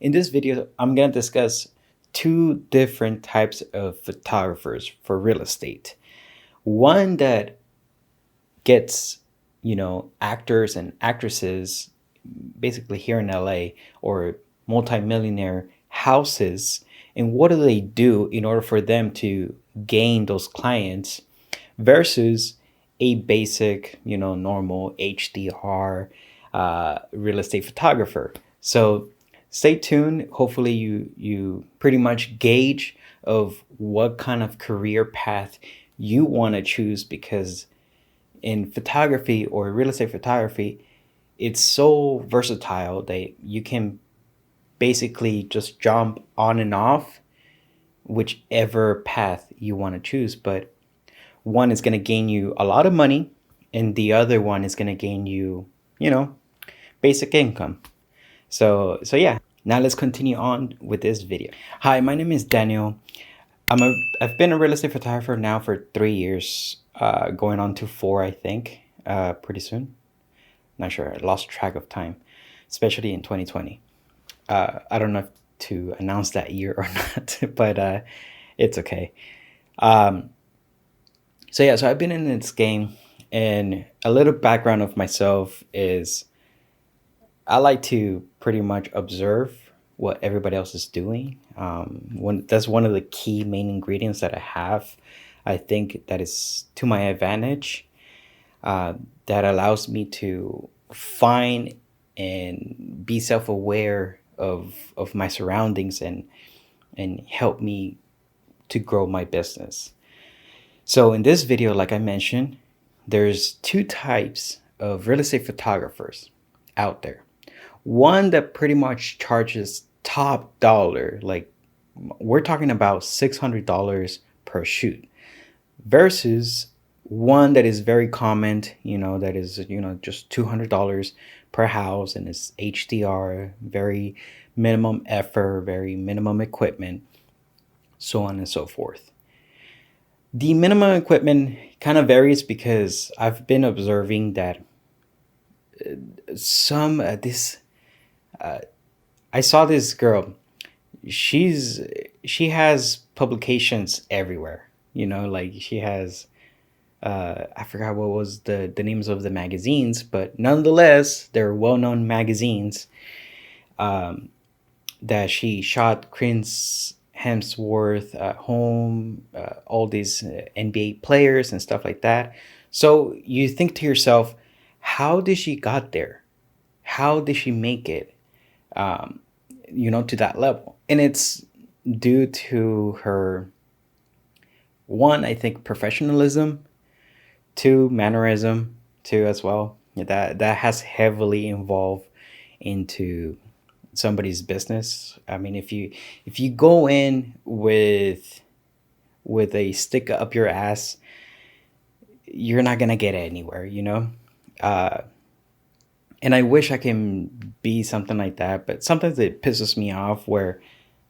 In this video, I'm going to discuss two different types of photographers for real estate. One that gets, actors and actresses basically here in LA or multimillionaire houses, and what do they do in order for them to gain those clients versus a basic, normal HDR real estate photographer. So stay tuned. Hopefully you pretty much gauge of what kind of career path you want to choose, because in photography or real estate photography, it's so versatile that you can basically just jump on and off whichever path you want to choose. But one is going to gain you a lot of money, and the other one is going to gain you, basic income. So yeah, now let's continue on with this video. Hi, my name is Daniel. I've been a real estate photographer now for 3 years, going on to 4, I think, pretty soon. Not sure, I lost track of time, especially in 2020. I don't know if to announce that year or not, but it's okay. So I've been in this game, and a little background of myself is I like to pretty much observe what everybody else is doing. That's one of the key main ingredients that I have. I think that is to my advantage. That allows me to find and be self-aware of my surroundings and help me to grow my business. So in this video, like I mentioned, there's two types of real estate photographers out there. One that pretty much charges top dollar, like we're talking about $600 per shoot, versus one that is very common, that is, just $200 per house, and it's HDR, very minimum effort, very minimum equipment, so on and so forth. The minimum equipment kind of varies because I've been observing that I saw this girl. She has publications everywhere. Like she has I forgot what was the names of the magazines, but nonetheless, they're well-known magazines, that she shot Chris Hemsworth home, all these NBA players and stuff like that. So you think to yourself, how did she got there? How did she make it, to that level? And it's due to her, one, I think, professionalism, two, mannerism, two as well. That has heavily involved into somebody's business. I mean, if you go in with a stick up your ass, you're not gonna get anywhere, and I wish I can be something like that, but sometimes it pisses me off where,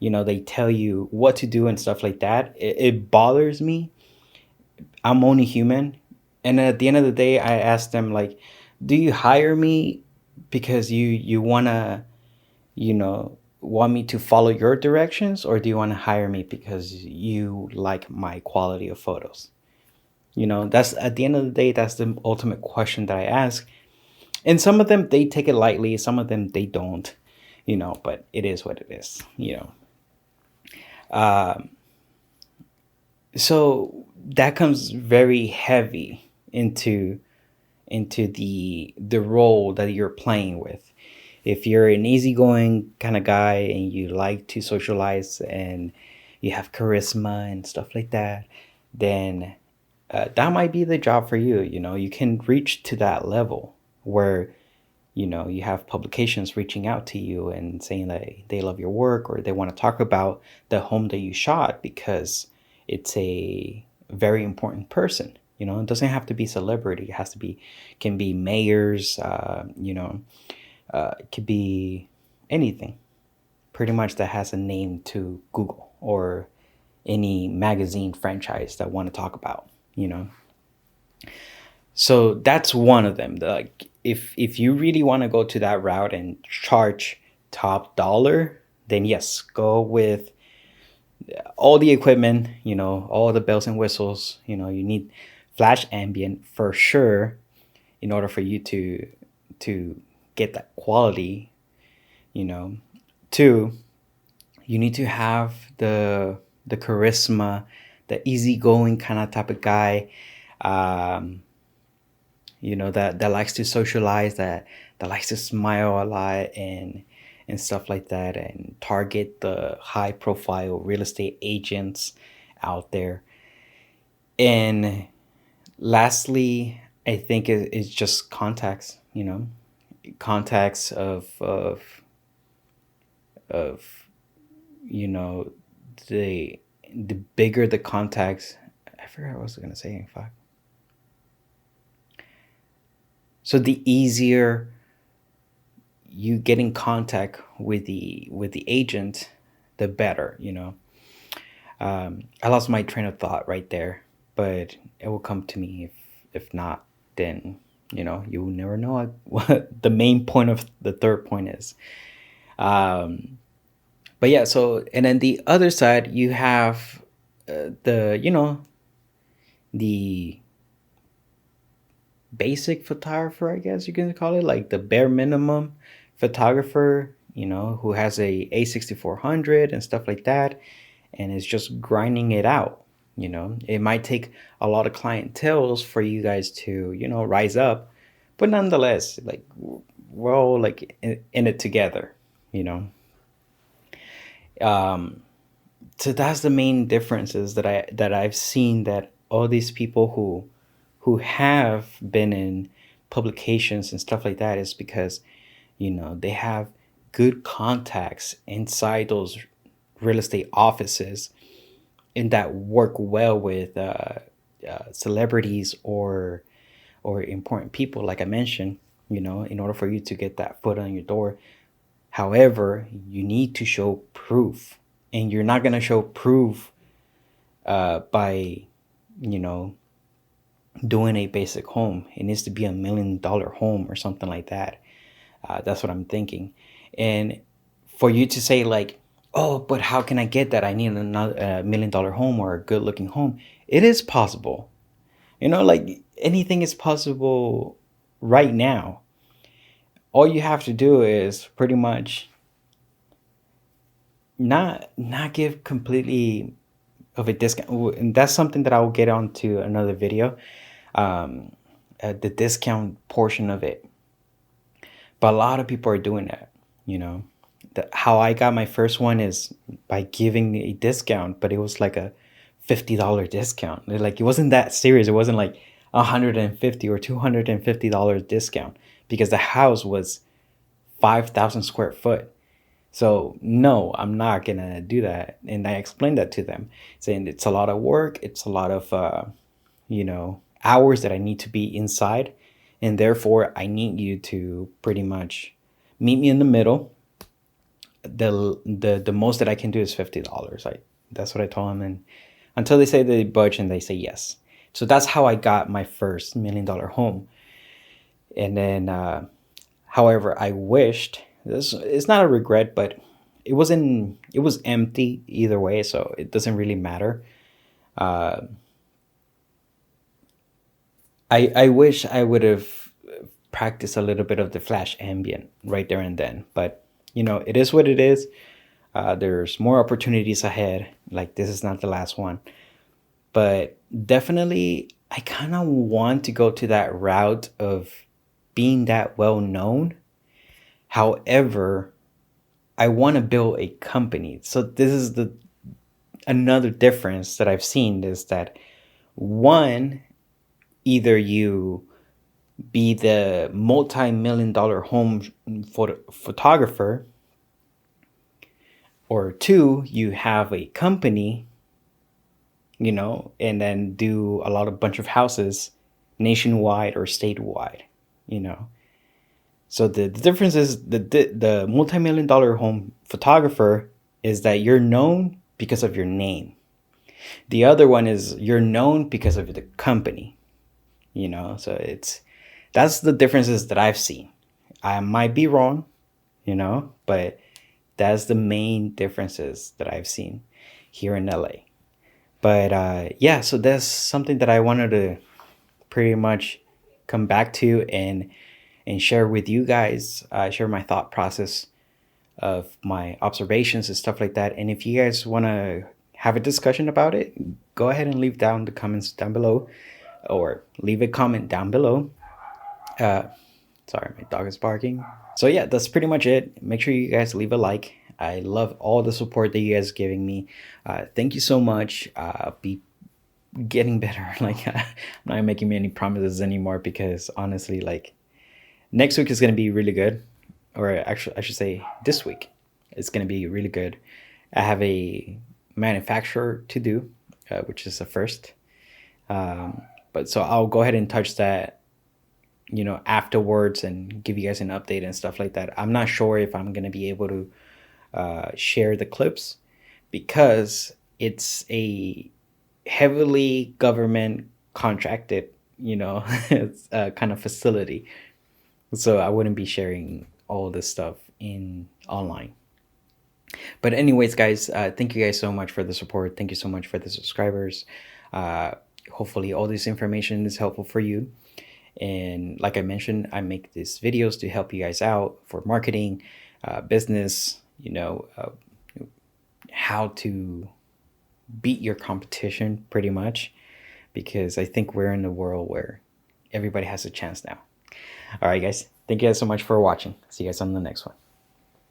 they tell you what to do and stuff like that. It bothers me. I'm only human. And at the end of the day, I ask them, like, do you hire me because you wanna, want me to follow your directions, or do you want to hire me because you like my quality of photos? That's at the end of the day, that's the ultimate question that I ask. And some of them, they take it lightly, some of them they don't, but it is what it is. So that comes very heavy into the role that you're playing with. If you're an easygoing kind of guy and you like to socialize and you have charisma and stuff like that, then that might be the job for you. You can reach to that level where you have publications reaching out to you and saying that they love your work, or they want to talk about the home that you shot because it's a very important person. It doesn't have to be celebrity. It has to be, can be mayors, it could be anything pretty much that has a name to Google or any magazine franchise that want to talk about. So that's one of them. Like if you really want to go to that route and charge top dollar, then yes, go with all the equipment, all the bells and whistles. You need flash ambient for sure in order for you to get that quality. you know Two, you need to have the charisma, the easygoing kind of type of guy, um, that likes to socialize, that likes to smile a lot, and stuff like that, and target the high profile real estate agents out there. And lastly, I think it's just contacts. Contacts of you know the bigger the contacts. I forgot what I was gonna say, in fact. So the easier you get in contact with the agent, the better. I lost my train of thought right there, but it will come to me. If not, then you will never know what the main point of the third point is. um but yeah, so, and then the other side, you have the basic photographer, I guess you can call it, like the bare minimum photographer, who has a A6400 and stuff like that, and is just grinding it out. It might take a lot of clientels for you guys to rise up, but nonetheless, like, we're all like in it together. you know um so that's the main differences that I've seen, that all these people who have been in publications and stuff like that is because they have good contacts inside those real estate offices, and that work well with celebrities or important people, like I mentioned. In order for you to get that foot on your door. However, you need to show proof, and you're not going to show proof by you know doing a basic home. It needs to be $1 million home or something like that. That's what I'm thinking. And for you to say, like, oh, but how can I get that? I need another $1 million home or a good looking home. It is possible. Like, anything is possible right now. All you have to do is pretty much not give completely of a discount. And that's something that I will get onto another video. um, the discount portion of it. But a lot of people are doing that. You know, how I got my first one is by giving a discount, but it was like a $50 discount. Like, it wasn't that serious. It wasn't like 150 or $250 discount, because the house was 5,000 square foot. So no, I'm not gonna do that. And I explained that to them, saying it's a lot of work. It's a lot of hours that I need to be inside, and therefore I need you to pretty much meet me in the middle. The most that I can do is $50. That's what I told them, and until they say they budge and they say yes. So that's how I got my first $1 million home. And then, however, I wished this. It's not a regret, but it was empty either way, so it doesn't really matter. Uh, I wish I would have practiced a little bit of the flash ambient right there and then, but it is what it is. There's more opportunities ahead. Like, this is not the last one, but definitely I kind of want to go to that route of being that well known. However, I want to build a company. So this is the another difference that I've seen, is that, one, either you be the multi-million-dollar home photographer, or two, you have a company, and then do a bunch of houses nationwide or statewide. you know so the difference is, the multi-million-dollar home photographer is that you're known because of your name. The other one is you're known because of the company. So that's the differences that I've seen. I might be wrong, but That's the main differences that I've seen here in LA. But yeah, so that's something that I wanted to pretty much come back to and share with you guys, share my thought process of my observations and stuff like that. And if you guys want to have a discussion about it, go ahead and leave down the comments down below, or leave a comment down below. Uh, Sorry, my dog is barking. So yeah, that's pretty much it. Make sure you guys leave a like. I love all the support that you guys are giving me. Thank you so much. Be getting better. Like I'm not making any promises anymore, because honestly, like next week is gonna be really good, or actually, I should say this week it's gonna be really good. I have a manufacturer to do, which is the first. But so I'll go ahead and touch that, afterwards, and give you guys an update and stuff like that. I'm not sure if I'm gonna be able to share the clips, because it's a heavily government contracted, it's a kind of facility. So I wouldn't be sharing all this stuff in online. But anyways, guys, thank you guys so much for the support. Thank you so much for the subscribers. Hopefully all this information is helpful for you. And like I mentioned, I make these videos to help you guys out for marketing, business, how to beat your competition pretty much, because I think we're in a world where everybody has a chance now. All right, guys. Thank you guys so much for watching. See you guys on the next one.